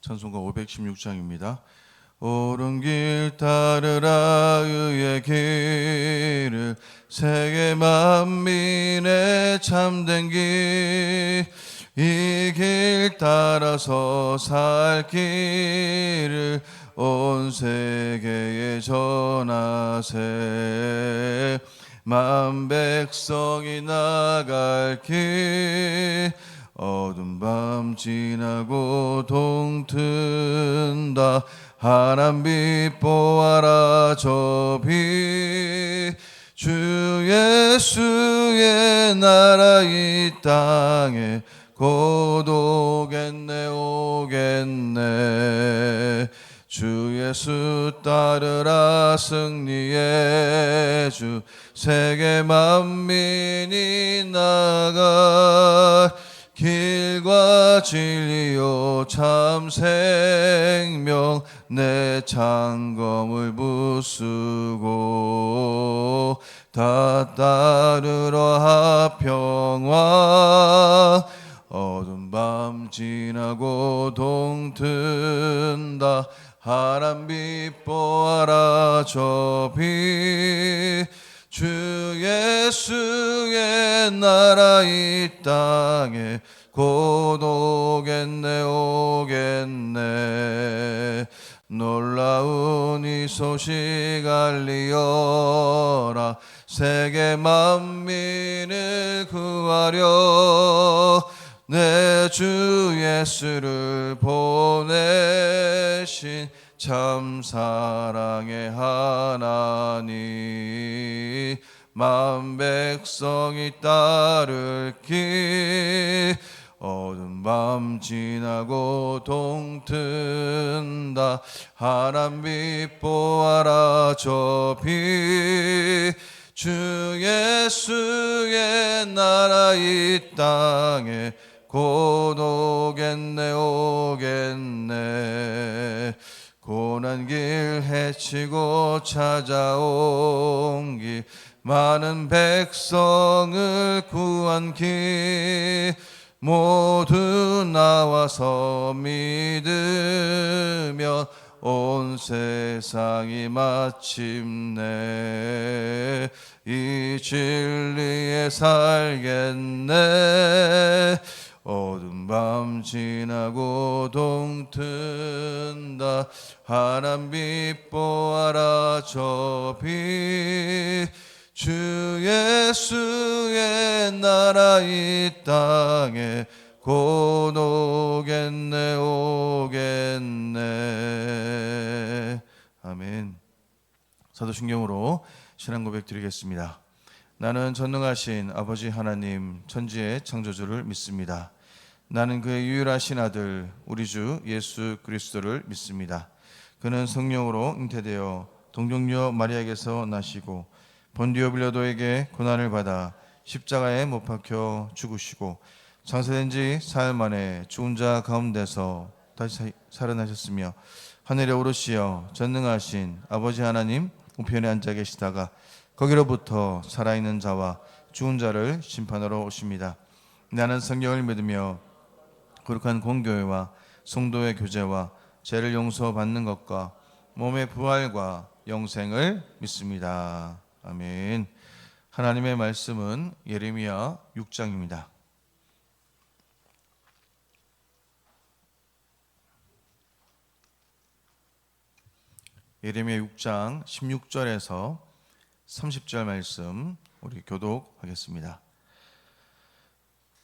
찬송가 516장입니다. 옳은 길 따르라 의의 길을 세계 만민의 참된 길 이 길 따라서 살 길을 온 세계에 전하세 만 백성이 나갈 길 어두운 밤 지나고 동튼다 하늘빛 보아라 저 빛 주 예수의 나라 이 땅에 곧 오겠네 오겠네 주 예수 따르라 승리의 주 세계 만민이 나갈 길과 진리요 참 생명 내 창검을 부수고 다 따르러 합평왕 어두운 밤 지나고 동튼다 하늘빛 보아라 저 빛 주 예수의 나라 이 땅에 곧 오겠네 오겠네 놀라운 이 소식 알리어라 세계 만민을 구하려 내 주 예수를 보내신 참 사랑의 하나님 만 백성이 따를 길 어두운 밤 지나고 동튼다 하늘빛 보아라 저 빛 주 예수의 나라 이 땅에 곧 오겠네 오겠네 고난 길 헤치고 찾아온 길 많은 백성을 구한 길 모두 나와서 믿으면 온 세상이 마침내 이 진리에 살겠네 어두운 밤 지나고 동튼다 하늘빛 보아라 저 빛 주 예수의 나라 이 땅에 곧 오겠네 오겠네 아멘. 사도신경으로 신앙 고백 드리겠습니다. 나는 전능하신 아버지 하나님 천지의 창조주를 믿습니다. 나는 그의 유일하신 아들 우리 주 예수 그리스도를 믿습니다. 그는 성령으로 잉태되어 동정녀 마리아에게서 나시고 본디오 빌라도에게 고난을 받아 십자가에 못 박혀 죽으시고 장사된 지 사흘 만에 죽은 자 가운데서 다시 살아나셨으며 하늘에 오르시어 전능하신 아버지 하나님 우편에 앉아 계시다가 거기로부터 살아있는 자와 죽은 자를 심판하러 오십니다. 나는 성경을 믿으며 거룩한 공교회와 성도의 교제와 죄를 용서받는 것과 몸의 부활과 영생을 믿습니다. 아멘. 하나님의 말씀은 예레미야 6장입니다. 예레미야 6장 16절에서 30절 말씀 우리 교독하겠습니다.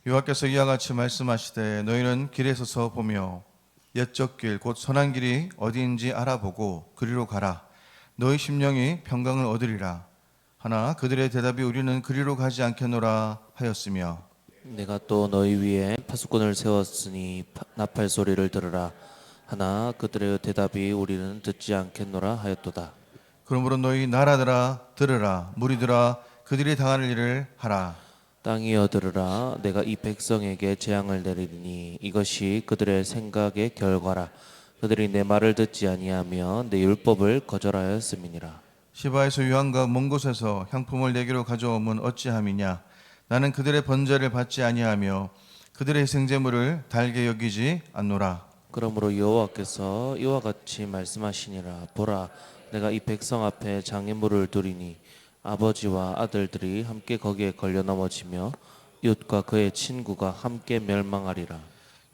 여호와께서 이와 같이 말씀하시되 너희는 길에 서서 보며 옛적 길 곧 선한 길이 어디인지 알아보고 그리로 가라. 너희 심령이 평강을 얻으리라. 하나 그들의 대답이 우리는 그리로 가지 않겠노라 하였으며 내가 또 너희 위에 파수꾼을 세웠으니 나팔 소리를 들으라. 하나 그들의 대답이 우리는 듣지 않겠노라 하였도다. 그러므로 너희 나라들아 들으라. 무리들아 그들이 당하는 일을 하라. 땅이여 들으라. 내가 이 백성에게 재앙을 내리니 이것이 그들의 생각의 결과라. 그들이 내 말을 듣지 아니하며 내 율법을 거절하였음이니라. 시바에서 유황과 먼 곳에서 향품을 내게로 가져오면 어찌함이냐. 나는 그들의 번제를 받지 아니하며 그들의 생제물을 달게 여기지 않노라. 그러므로 여호와께서 이와 같이 말씀하시니라. 보라, 내가 이 백성 앞에 장애물을 두리니 아버지와 아들들이 함께 거기에 걸려 넘어지며 이웃과 그의 친구가 함께 멸망하리라.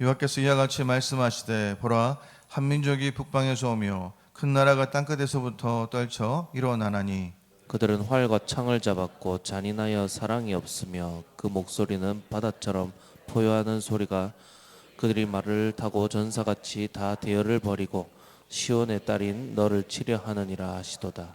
여호와께서 이와 같이 말씀하시되 보라 한 민족이 북방에서 오며 큰 나라가 땅끝에서부터 떨쳐 일어나나니 그들은 활과 창을 잡았고 잔인하여 사랑이 없으며 그 목소리는 바다처럼 포효하는 소리가 그들이 말을 타고 전사같이 다 대열을 벌이고 시온의 딸인 너를 치려 하느니라 하시도다.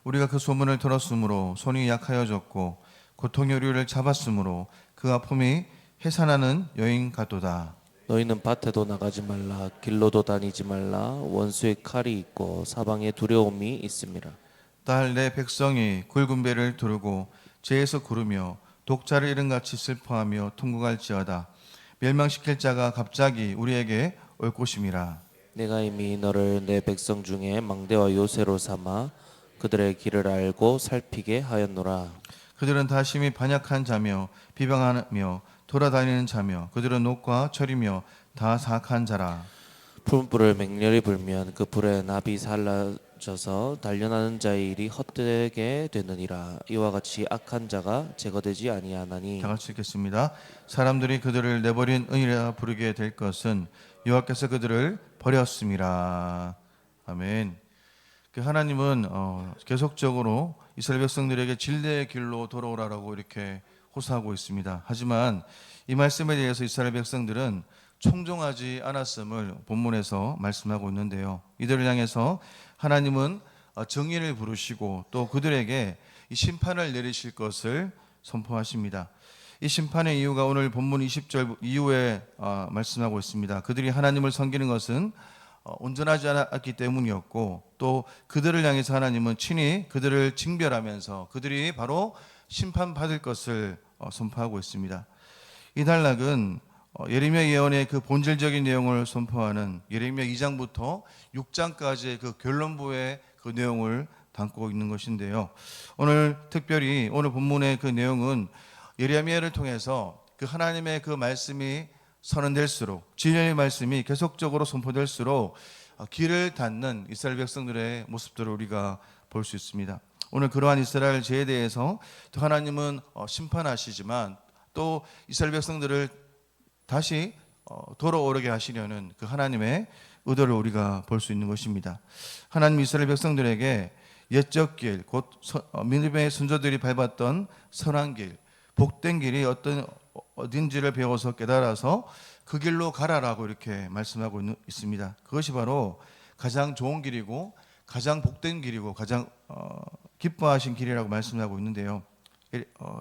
우리가 그 소문을 들었으므로 손이 약하여졌고 고통의 우리를 잡았으므로 그 아픔이 해산하는 여인 같도다. 너희는 밭에도 나가지 말라 길로도 다니지 말라 원수의 칼이 있고 사방에 두려움이 있음이라. 딸 내 백성이 굵은 배를 두르고 죄에서 구르며 독자를 잃은 같이 슬퍼하며 통곡할지어다. 멸망시킬 자가 갑자기 우리에게 올 것임이라. 내가 이미 너를 내 백성 중에 망대와 요새로 삼아 그들의 길을 알고 살피게 하였노라. 그들은 다 심히 반역한 자며 비방하며 돌아다니는 자며 그들은 녹과 철이며 다 사악한 자라. 푸른불을 맹렬히 불면 그 불에 납이 살라져서 단련하는 자의 일이 헛되게 되느니라. 이와 같이 악한 자가 제거되지 아니하나니. 다 같이 읽겠습니다. 사람들이 그들을 내버린 은이라 부르게 될 것은 여호와께서 그들을 버렸음이라. 아멘. 그 하나님은 계속적으로 이스라엘 백성들에게 진리의 길로 돌아오라라고 이렇게 호소하고 있습니다. 하지만 이 말씀에 대해서 이스라엘 백성들은 청종하지 않았음을 본문에서 말씀하고 있는데요. 이들을 향해서 하나님은 정의를 부르시고 또 그들에게 이 심판을 내리실 것을 선포하십니다. 이 심판의 이유가 오늘 본문 20절 이후에 말씀하고 있습니다. 그들이 하나님을 섬기는 것은 온전하지 않았기 때문이었고 또 그들을 향해서 하나님은 친히 그들을 징별하면서 그들이 바로 심판받을 것을 선포하고 있습니다. 이 단락은 예레미야 예언의 그 본질적인 내용을 선포하는 예레미야 2장부터 6장까지의 그 결론부의 그 내용을 담고 있는 것인데요. 오늘 특별히 오늘 본문의 그 내용은 예레미야를 통해서 그 하나님의 그 말씀이 선언될수록 진리의 말씀이 계속적으로 선포될수록 길을 닫는 이스라엘 백성들의 모습들을 우리가 볼 수 있습니다. 오늘 그러한 이스라엘 죄에 대해서 또 하나님은 심판하시지만 또 이스라엘 백성들을 다시 돌아오게 하시려는 그 하나님의 의도를 우리가 볼 수 있는 것입니다. 하나님 이스라엘 백성들에게 옛적 길, 곧 믿음의 선조들이 밟았던 선한 길, 복된 길이 어딘지를 배워서 깨달아서 그 길로 가라라고 이렇게 말씀하고 있습니다. 그것이 바로 가장 좋은 길이고 가장 복된 길이고 가장 기뻐하신 길이라고 말씀하고 있는데요.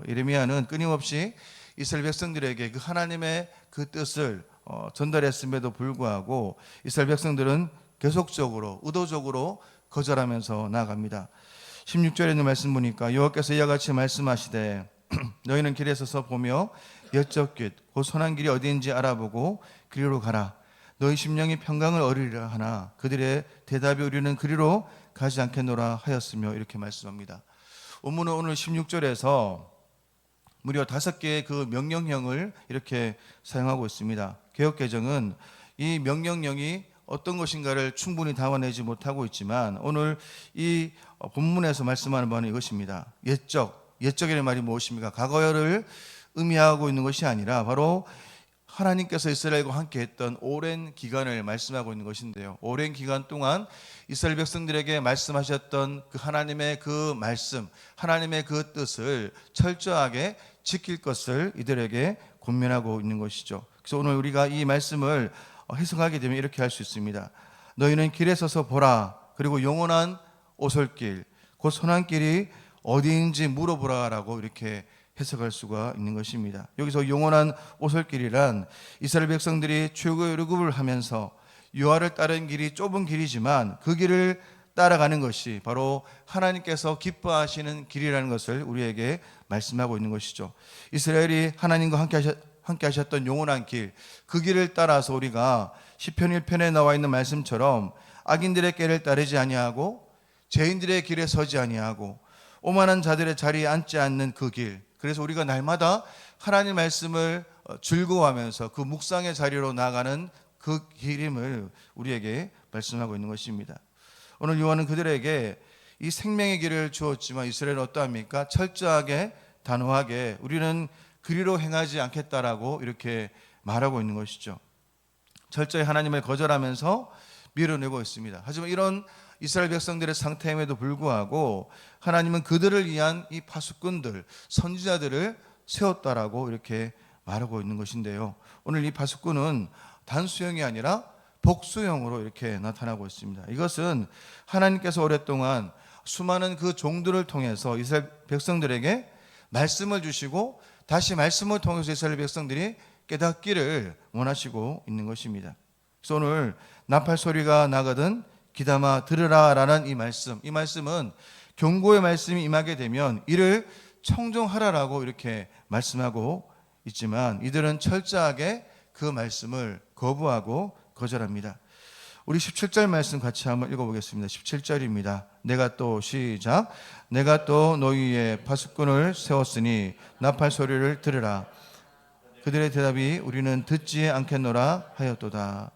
예레미야는 끊임없이 이스라엘 백성들에게 그 하나님의 그 뜻을 전달했음에도 불구하고 이스라엘 백성들은 계속적으로 의도적으로 거절하면서 나아갑니다. 16절에 있는 말씀 보니까 여호와께서 이와 같이 말씀하시되 너희는 길에 서서 보며 옛적 길 곧 선한 길이 어디인지 알아보고 그리로 가라. 너희 심령이 평강을 얻으리라 하나 그들의 대답이 우리는 그리로 가지 않겠노라 하였으며 이렇게 말씀합니다. 본문은 오늘 16절에서 무려 5개의 그 명령형을 이렇게 사용하고 있습니다. 개역개정은 이 명령형이 어떤 것인가를 충분히 담아내지 못하고 있지만 오늘 이 본문에서 말씀하는 바는 이것입니다. 옛적이라는 말이 무엇입니까? 과거를 의미하고 있는 것이 아니라 바로 하나님께서 이스라엘과 함께 했던 오랜 기간을 말씀하고 있는 것인데요. 오랜 기간 동안 이스라엘 백성들에게 말씀하셨던 그 하나님의 그 말씀, 하나님의 그 뜻을 철저하게 지킬 것을 이들에게 권면하고 있는 것이죠. 그래서 오늘 우리가 이 말씀을 해석하게 되면 이렇게 할 수 있습니다. 너희는 길에 서서 보라. 그리고 영원한 오솔길, 곧 선한 길이 어디인지 물어보라라고 이렇게 해석할 수가 있는 것입니다. 여기서 영원한 오솔길이란 이스라엘 백성들이 출애굽을 하면서 여호와를 따르는 길이 좁은 길이지만 그 길을 따라가는 것이 바로 하나님께서 기뻐하시는 길이라는 것을 우리에게 말씀하고 있는 것이죠. 이스라엘이 하나님과 함께 하셨던 영원한 길, 그 길을 따라서 우리가 시편 1편에 나와 있는 말씀처럼 악인들의 길을 따르지 아니하고 죄인들의 길에 서지 아니하고 오만한 자들의 자리에 앉지 않는 그 길, 그래서 우리가 날마다 하나님 말씀을 즐거워하면서 그 묵상의 자리로 나아가는 그 길임을 우리에게 말씀하고 있는 것입니다. 오늘 요한은 그들에게 이 생명의 길을 주었지만 이스라엘은 어떠합니까? 철저하게 단호하게 우리는 그리로 행하지 않겠다라고 이렇게 말하고 있는 것이죠. 철저히 하나님을 거절하면서 밀어내고 있습니다. 하지만 이런 이스라엘 백성들의 상태임에도 불구하고 하나님은 그들을 위한 이 파수꾼들, 선지자들을 세웠다라고 이렇게 말하고 있는 것인데요. 오늘 이 파수꾼은 단수형이 아니라 복수형으로 이렇게 나타나고 있습니다. 이것은 하나님께서 오랫동안 수많은 그 종들을 통해서 이스라엘 백성들에게 말씀을 주시고 다시 말씀을 통해서 이스라엘 백성들이 깨닫기를 원하시고 있는 것입니다. 그래서 오늘 나팔 소리가 나거든 귀담아 들으라라는 이 말씀은 경고의 말씀이 임하게 되면 이를 청종하라라고 이렇게 말씀하고 있지만 이들은 철저하게 그 말씀을 거부하고 거절합니다. 우리 17절 말씀 같이 한번 읽어보겠습니다. 17절입니다. 내가 또 시작. 내가 또 너희의 파수꾼을 세웠으니 나팔 소리를 들으라. 그들의 대답이 우리는 듣지 않겠노라 하였도다.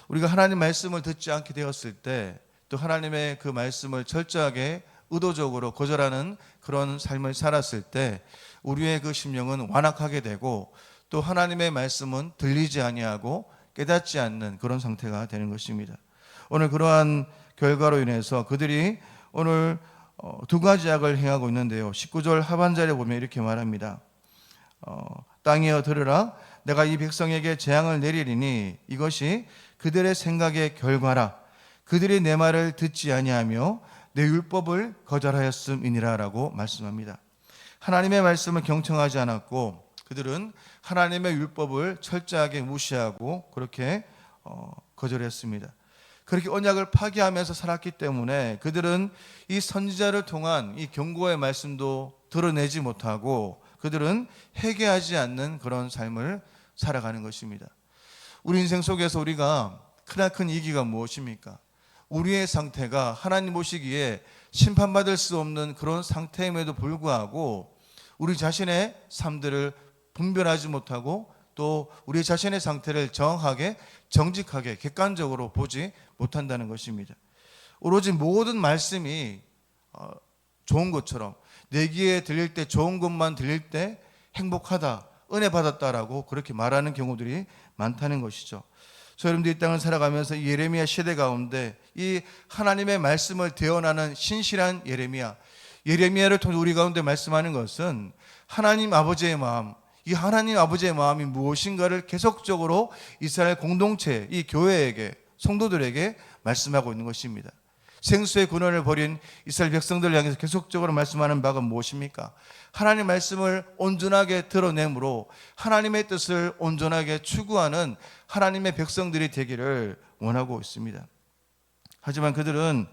우리가 하나님 말씀을 듣지 않게 되었을 때 또 하나님의 그 말씀을 철저하게 의도적으로 거절하는 그런 삶을 살았을 때 우리의 그 심령은 완악하게 되고 또 하나님의 말씀은 들리지 아니하고 깨닫지 않는 그런 상태가 되는 것입니다. 오늘 그러한 결과로 인해서 그들이 오늘 두 가지 악을 행하고 있는데요. 19절 하반절에 보면 이렇게 말합니다. 땅이여 들으라. 내가 이 백성에게 재앙을 내리리니 이것이 그들의 생각의 결과라. 그들이 내 말을 듣지 아니하며 내 율법을 거절하였음이니라 라고 말씀합니다. 하나님의 말씀을 경청하지 않았고 그들은 하나님의 율법을 철저하게 무시하고 그렇게 거절했습니다. 그렇게 언약을 파기하면서 살았기 때문에 그들은 이 선지자를 통한 이 경고의 말씀도 드러내지 못하고 그들은 회개하지 않는 그런 삶을 살아가는 것입니다. 우리 인생 속에서 우리가 크나큰 위기가 무엇입니까? 우리의 상태가 하나님 보시기에 심판받을 수 없는 그런 상태임에도 불구하고 우리 자신의 삶들을 분별하지 못하고 또 우리 자신의 상태를 정확하게 정직하게 객관적으로 보지 못한다는 것입니다. 오로지 모든 말씀이 좋은 것처럼 내 귀에 들릴 때 좋은 것만 들릴 때 행복하다, 은혜 받았다라고 그렇게 말하는 경우들이 많다는 것이죠. 여러분들 이 땅을 살아가면서 이 예레미야 시대 가운데 이 하나님의 말씀을 대언하는 신실한 예레미야를 통해 우리 가운데 말씀하는 것은 하나님 아버지의 마음, 이 하나님 아버지의 마음이 무엇인가를 계속적으로 이스라엘 공동체, 이 교회에게, 성도들에게 말씀하고 있는 것입니다. 생수의 근원을 버린 이스라엘 백성들을 향해서 계속적으로 말씀하는 바가 무엇입니까? 하나님의 말씀을 온전하게 드러내므로 하나님의 뜻을 온전하게 추구하는 하나님의 백성들이 되기를 원하고 있습니다. 하지만 그들은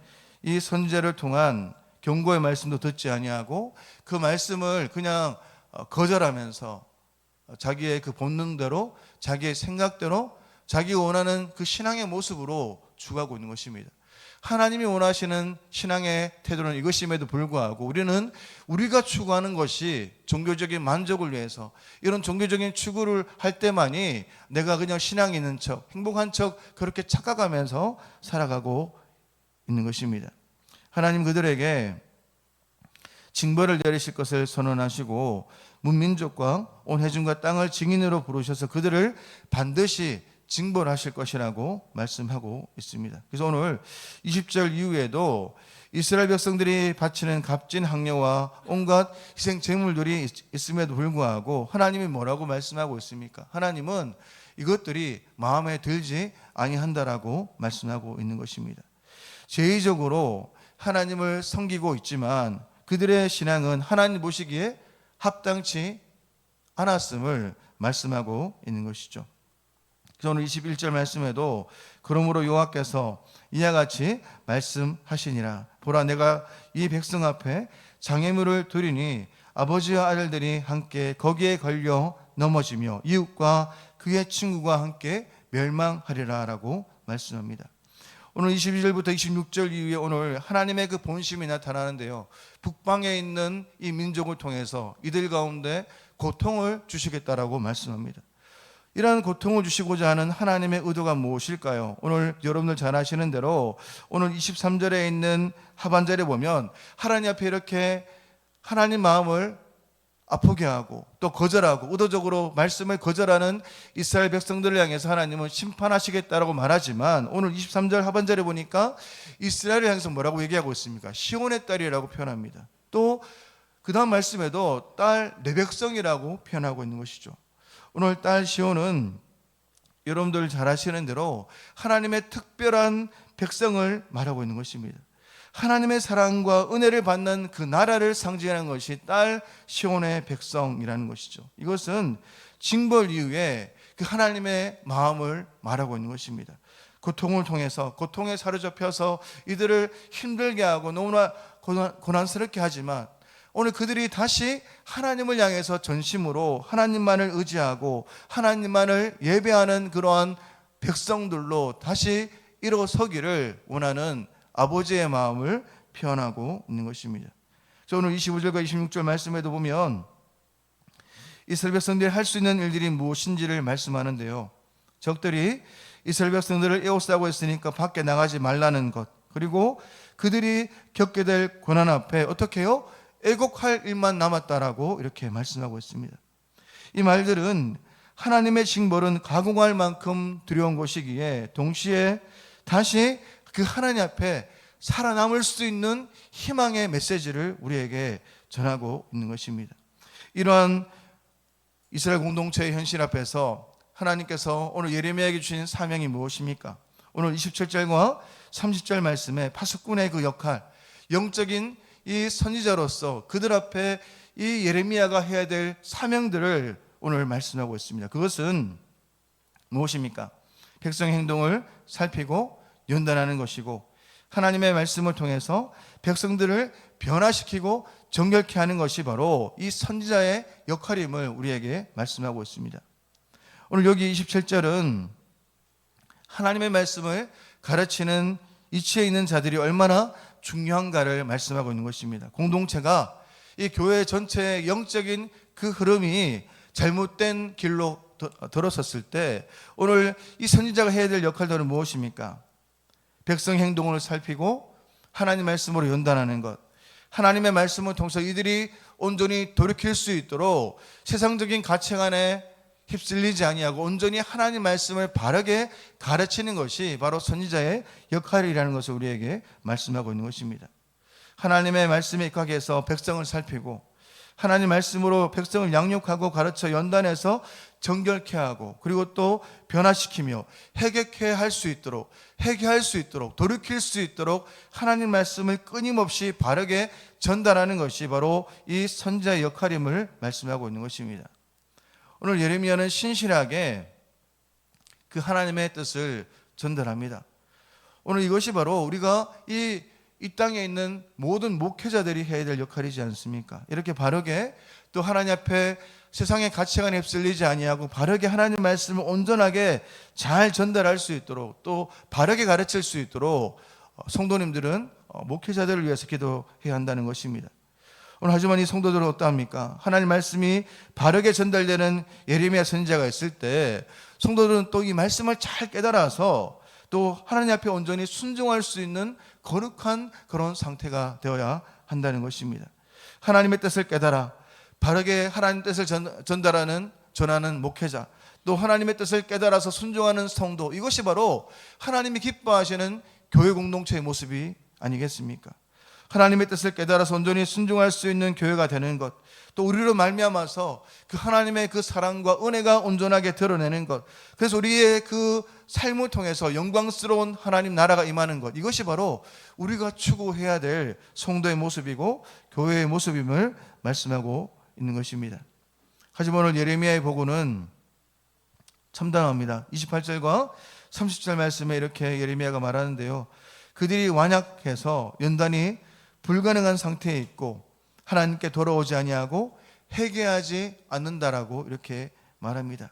이 선지자를 통한 경고의 말씀도 듣지 아니하고 그 말씀을 그냥 거절하면서 자기의 그 본능대로 자기의 생각대로 자기가 원하는 그 신앙의 모습으로 추구하고 있는 것입니다. 하나님이 원하시는 신앙의 태도는 이것임에도 불구하고 우리는 우리가 추구하는 것이 종교적인 만족을 위해서 이런 종교적인 추구를 할 때만이 내가 그냥 신앙이 있는 척, 행복한 척 그렇게 착각하면서 살아가고 있는 것입니다. 하나님 그들에게 징벌을 내리실 것을 선언하시고 문민족과 온 회중과 땅을 증인으로 부르셔서 그들을 반드시 징벌하실 것이라고 말씀하고 있습니다. 그래서 오늘 20절 이후에도 이스라엘 백성들이 바치는 값진 향료와 온갖 희생 제물들이 있음에도 불구하고 하나님이 뭐라고 말씀하고 있습니까? 하나님은 이것들이 마음에 들지 아니한다라고 말씀하고 있는 것입니다. 제의적으로 하나님을 섬기고 있지만 그들의 신앙은 하나님 보시기에 합당치 않았음을 말씀하고 있는 것이죠. 그래서 오늘 21절 말씀에도 그러므로 여호와께서 이와 같이 말씀하시니라. 보라 내가 이 백성 앞에 장애물을 두리니 아버지와 아들들이 함께 거기에 걸려 넘어지며 이웃과 그의 친구가 함께 멸망하리라 라고 말씀합니다. 오늘 22절부터 26절 이후에 오늘 하나님의 그 본심이 나타나는데요. 북방에 있는 이 민족을 통해서 이들 가운데 고통을 주시겠다라고 말씀합니다. 이러한 고통을 주시고자 하는 하나님의 의도가 무엇일까요? 오늘 여러분들 잘 아시는 대로 오늘 23절에 있는 하반절에 보면 하나님 앞에 이렇게 하나님 마음을 아프게 하고 또 거절하고 의도적으로 말씀을 거절하는 이스라엘 백성들을 향해서 하나님은 심판하시겠다라고 말하지만 오늘 23절 하반절에 보니까 이스라엘을 향해서 뭐라고 얘기하고 있습니까? 시온의 딸이라고 표현합니다. 또 그 다음 말씀에도 딸 내 백성이라고 표현하고 있는 것이죠. 오늘 딸 시온은 여러분들 잘 아시는 대로 하나님의 특별한 백성을 말하고 있는 것입니다. 하나님의 사랑과 은혜를 받는 그 나라를 상징하는 것이 딸 시온의 백성이라는 것이죠. 이것은 징벌 이후에 그 하나님의 마음을 말하고 있는 것입니다. 고통을 통해서 고통에 사로잡혀서 이들을 힘들게 하고 너무나 고난스럽게 하지만 오늘 그들이 다시 하나님을 향해서 전심으로 하나님만을 의지하고 하나님만을 예배하는 그러한 백성들로 다시 일어서기를 원하는 아버지의 마음을 표현하고 있는 것입니다. 오늘 25절과 26절 말씀에도 보면 이스라엘 백성들이 할 수 있는 일들이 무엇인지를 말씀하는데요. 적들이 이스라엘 백성들을 에워싸고 있으니까 밖에 나가지 말라는 것, 그리고 그들이 겪게 될 고난 앞에 어떻게 해요? 애곡할 일만 남았다라고 이렇게 말씀하고 있습니다. 이 말들은 하나님의 징벌은 가공할 만큼 두려운 것이기에 동시에 다시 그 하나님 앞에 살아남을 수 있는 희망의 메시지를 우리에게 전하고 있는 것입니다. 이러한 이스라엘 공동체의 현실 앞에서 하나님께서 오늘 예레미야에게 주신 사명이 무엇입니까? 오늘 27절과 30절 말씀에 파수꾼의 그 역할, 영적인 이 선지자로서 그들 앞에 이 예레미야가 해야 될 사명들을 오늘 말씀하고 있습니다. 그것은 무엇입니까? 백성의 행동을 살피고 연단하는 것이고 하나님의 말씀을 통해서 백성들을 변화시키고 정결케 하는 것이 바로 이 선지자의 역할임을 우리에게 말씀하고 있습니다. 오늘 여기 27절은 하나님의 말씀을 가르치는 이치에 있는 자들이 얼마나 중요한가를 말씀하고 있는 것입니다. 공동체가 이 교회 전체의 영적인 그 흐름이 잘못된 길로 들어섰을 때 오늘 이 선지자가 해야 될 역할들은 무엇입니까? 백성 행동을 살피고 하나님 말씀으로 연단하는 것, 하나님의 말씀을 통해서 이들이 온전히 돌이킬 수 있도록 세상적인 가치관에 휩쓸리지 아니하고 온전히 하나님 말씀을 바르게 가르치는 것이 바로 선지자의 역할이라는 것을 우리에게 말씀하고 있는 것입니다. 하나님의 말씀에 입각해서 해서 백성을 살피고 하나님 말씀으로 백성을 양육하고 가르쳐 연단해서 정결케 하고 그리고 또 변화시키며 회개케 할 수 있도록 회개할 수 있도록 돌이킬 수 있도록 하나님 말씀을 끊임없이 바르게 전달하는 것이 바로 이 선지자의 역할임을 말씀하고 있는 것입니다. 오늘 예레미야는 신실하게 그 하나님의 뜻을 전달합니다. 오늘 이것이 바로 우리가 이 땅에 있는 모든 목회자들이 해야 될 역할이지 않습니까? 이렇게 바르게 또 하나님 앞에 세상의 가치관에 휩쓸리지 아니하고 바르게 하나님 말씀을 온전하게 잘 전달할 수 있도록 또 바르게 가르칠 수 있도록 성도님들은 목회자들을 위해서 기도해야 한다는 것입니다. 오늘 하지만 이 성도들은 어떠합니까? 하나님 말씀이 바르게 전달되는 예레미야 선지자가 있을 때 성도들은 또 이 말씀을 잘 깨달아서 또 하나님 앞에 온전히 순종할 수 있는 거룩한 그런 상태가 되어야 한다는 것입니다. 하나님의 뜻을 깨달아 바르게 하나님 뜻을 전하는 목회자, 또 하나님의 뜻을 깨달아서 순종하는 성도, 이것이 바로 하나님이 기뻐하시는 교회 공동체의 모습이 아니겠습니까? 하나님의 뜻을 깨달아서 온전히 순종할 수 있는 교회가 되는 것, 또 우리로 말미암아서 그 하나님의 그 사랑과 은혜가 온전하게 드러내는 것, 그래서 우리의 그 삶을 통해서 영광스러운 하나님 나라가 임하는 것, 이것이 바로 우리가 추구해야 될 성도의 모습이고 교회의 모습임을 말씀하고 있는 것입니다. 하지만 오늘 예레미야의 보고는 참담합니다. 28절과 30절 말씀에 이렇게 예레미야가 말하는데요, 그들이 완약해서 연단이 불가능한 상태에 있고 하나님께 돌아오지 아니하고 회개하지 않는다라고 이렇게 말합니다.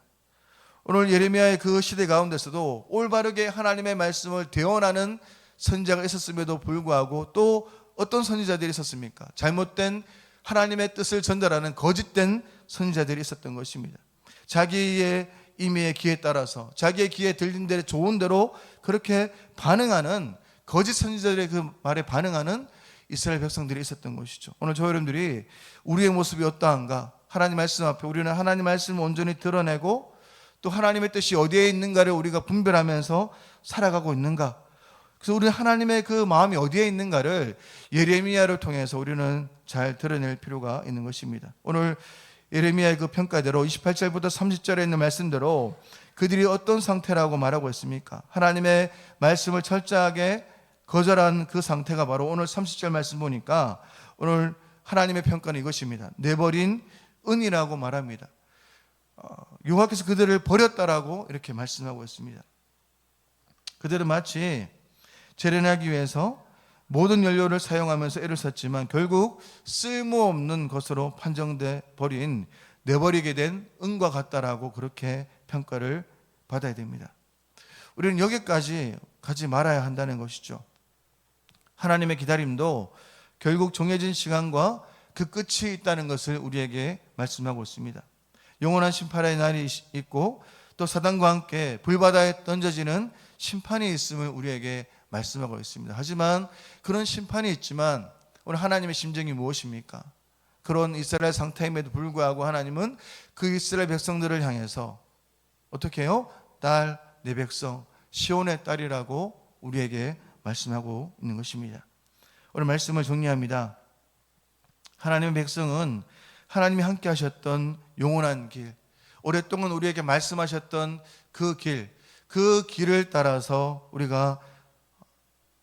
오늘 예레미야의 그 시대 가운데서도 올바르게 하나님의 말씀을 대언하는 선지자가 있었음에도 불구하고 또 어떤 선지자들이 있었습니까? 잘못된 하나님의 뜻을 전달하는 거짓된 선지자들이 있었던 것입니다. 자기의 임의의 기에 따라서 자기의 귀에 들린 대로 좋은 대로 그렇게 반응하는 거짓 선지자들의 그 말에 반응하는 이스라엘 백성들이 있었던 것이죠. 오늘 저 여러분들이 우리의 모습이 어떠한가? 하나님 말씀 앞에 우리는 하나님 말씀을 온전히 드러내고 또 하나님의 뜻이 어디에 있는가를 우리가 분별하면서 살아가고 있는가? 그래서 우리는 하나님의 그 마음이 어디에 있는가를 예레미야를 통해서 우리는 잘 드러낼 필요가 있는 것입니다. 오늘 예레미야의 그 평가대로 28절부터 30절에 있는 말씀대로 그들이 어떤 상태라고 말하고 있습니까? 하나님의 말씀을 철저하게 거절한 그 상태가 바로 오늘 30절 말씀 보니까 오늘 하나님의 평가는 이것입니다. 내버린 은이라고 말합니다. 여호와께서 그들을 버렸다라고 이렇게 말씀하고 있습니다. 그들은 마치 재련하기 위해서 모든 연료를 사용하면서 애를 썼지만 결국 쓸모없는 것으로 판정돼 버린 내버리게 된 은과 같다라고 그렇게 평가를 받아야 됩니다. 우리는 여기까지 가지 말아야 한다는 것이죠. 하나님의 기다림도 결국 정해진 시간과 그 끝이 있다는 것을 우리에게 말씀하고 있습니다. 영원한 심판의 날이 있고 또 사단과 함께 불바다에 던져지는 심판이 있음을 우리에게 말씀하고 있습니다. 하지만 그런 심판이 있지만 오늘 하나님의 심정이 무엇입니까? 그런 이스라엘 상태임에도 불구하고 하나님은 그 이스라엘 백성들을 향해서 어떻게 해요? 딸, 내 백성, 시온의 딸이라고 우리에게 말씀하고 있는 것입니다. 오늘 말씀을 정리합니다. 하나님의 백성은 하나님이 함께 하셨던 영원한 길, 오랫동안 우리에게 말씀하셨던 그 길을 따라서 우리가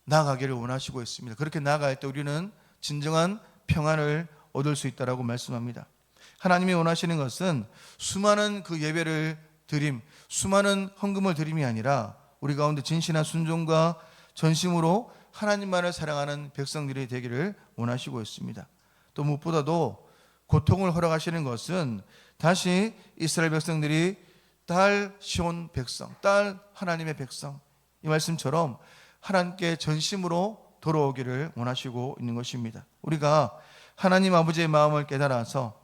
나아가기를 원하시고 있습니다. 그렇게 나아갈 때 우리는 진정한 평안을 얻을 수 있다라고 말씀합니다. 하나님이 원하시는 것은 수많은 그 예배를 드림, 수많은 헌금을 드림이 아니라 우리 가운데 진실한 순종과 전심으로 하나님만을 사랑하는 백성들이 되기를 원하시고 있습니다. 또 무엇보다도 고통을 허락하시는 것은 다시 이스라엘 백성들이 딸 시온 백성, 딸 하나님의 백성, 이 말씀처럼 하나님께 전심으로 돌아오기를 원하시고 있는 것입니다. 우리가 하나님 아버지의 마음을 깨달아서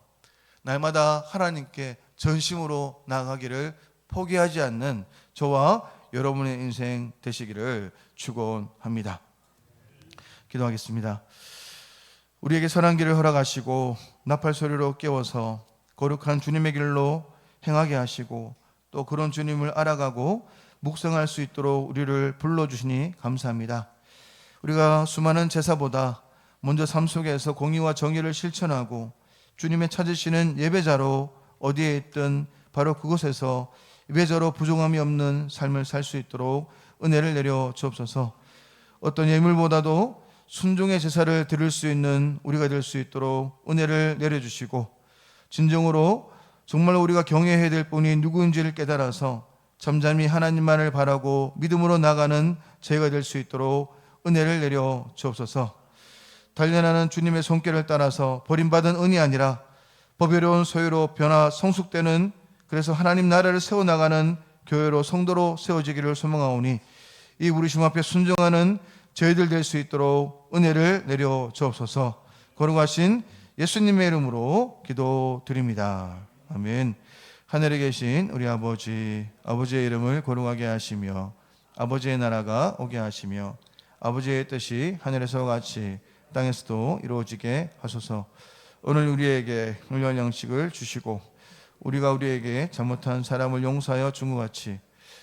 날마다 하나님께 전심으로 나아가기를 포기하지 않는 저와 여러분의 인생 되시기를 축원합니다. 기도하겠습니다. 우리에게 선한 길을 허락하시고 나팔 소리로 깨워서 거룩한 주님의 길로 행하게 하시고 또 그런 주님을 알아가고 묵상할 수 있도록 우리를 불러주시니 감사합니다. 우리가 수많은 제사보다 먼저 삶 속에서 공의와 정의를 실천하고 주님의 찾으시는 예배자로 어디에 있든 바로 그곳에서 예배자로 부족함이 없는 삶을 살 수 있도록 은혜를 내려 주옵소서. 어떤 예물보다도 순종의 제사를 드릴 수 있는 우리가 될 수 있도록 은혜를 내려주시고 진정으로 정말 우리가 경외해야 될 분이 누구인지를 깨달아서 잠잠히 하나님만을 바라고 믿음으로 나가는 저희가 될 수 있도록 은혜를 내려 주옵소서. 단련하는 주님의 손길을 따라서 버림받은 은이 아니라 법요로운 소유로 변화 성숙되는, 그래서 하나님 나라를 세워나가는 교회로 성도로 세워지기를 소망하오니 이 우리 주님 앞에 순종하는 저희들 될 수 있도록 은혜를 내려 주옵소서. 거룩하신 예수님의 이름으로 기도드립니다. 아멘. 하늘에 계신 우리 아버지의 이름을 거룩하게 하시며 아버지의 나라가 오게 하시며 아버지의 뜻이 하늘에서 같이 땅에서도 이루어지게 하소서. 오늘 우리에게 일용할 양식을 주시고 우리가 우리에게 잘못한 사람을 용서하여 준 것 같이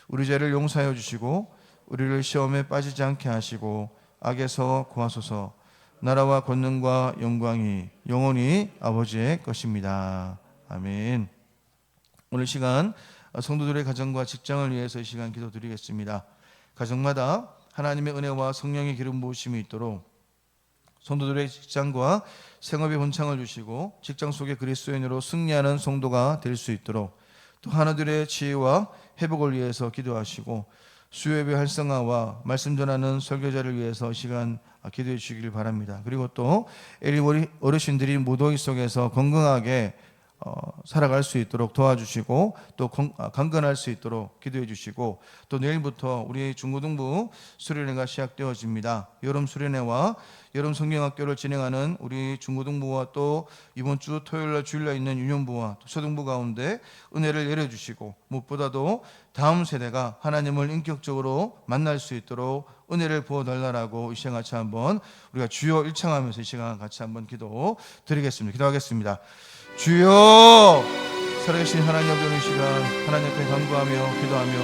우리 죄를 용서하여 주시고 우리를 시험에 빠지지 않게 하시고 악에서 구하소서. 나라와 권능과 영광이 영원히 아버지의 것입니다. 아멘. 오늘 시간 성도들의 가정과 직장을 위해서 이 시간 기도드리겠습니다. 가정마다 하나님의 은혜와 성령의 기름 부으심이 있도록 성도들의 직장과 생업의 번창을 주시고 직장 속의 그리스도인으로 승리하는 성도가 될 수 있도록 또 하나들의 지혜와 회복을 위해서 기도하시고 수요예배 활성화와 말씀 전하는 설교자를 위해서 시간 기도해 주시길 바랍니다. 그리고 또 우리 어르신들이 무더위 속에서 건강하게 살아갈 수 있도록 도와주시고 또 강건할 수 있도록 기도해 주시고 또 내일부터 우리 중고등부 수련회가 시작되어집니다. 여름 수련회와 여름 성경학교를 진행하는 우리 중고등부와 또 이번 주 토요일날 주일날 있는 유년부와 또 초등부 가운데 은혜를 내려주시고 무엇보다도 다음 세대가 하나님을 인격적으로 만날 수 있도록 은혜를 부어달라고 이 시간 같이 한번 우리가 주여 일창하면서 이 시간 같이 한번 기도 드리겠습니다. 기도하겠습니다. 주여, 살아계신 하나님 아버지, 이 시간 하나님 앞에 간구하며 기도하며